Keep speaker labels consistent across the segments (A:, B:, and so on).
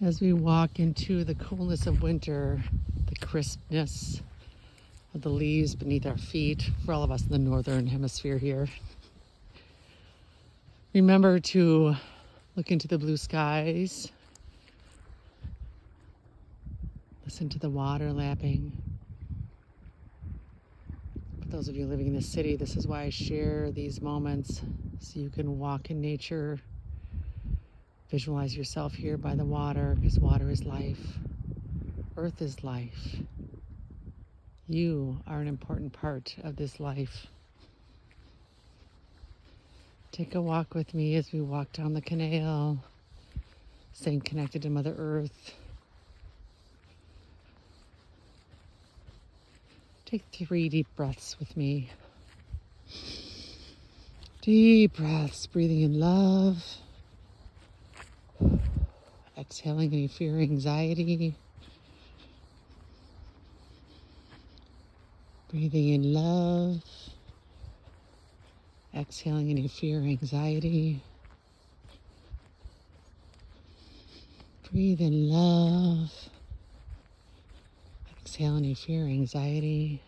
A: As we walk into the coolness of winter, the crispness of the leaves beneath our feet, for all of us in the northern hemisphere here, remember to look into the blue skies, listen to the water lapping. For those of you living in the city, this is why I share these moments, so you can walk in nature, visualize yourself here by the water, because water is life, earth is life. You are an important part of this life. Take a walk with me as we walk down the canal, staying connected to Mother Earth. Take 3 deep breaths with me. Deep breaths, breathing in love. Exhaling any fear, anxiety. Breathing in love. Exhaling any fear, anxiety. Breathe in love. Exhale any fear, anxiety.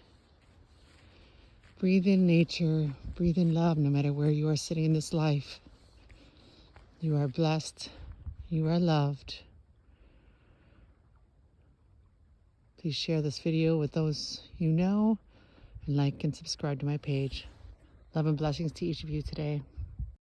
A: Breathe in nature. Breathe in love, no matter where you are sitting in this life. You are blessed. You are loved. Please share this video with those you know, and like and subscribe to my page. Love and blessings to each of you today.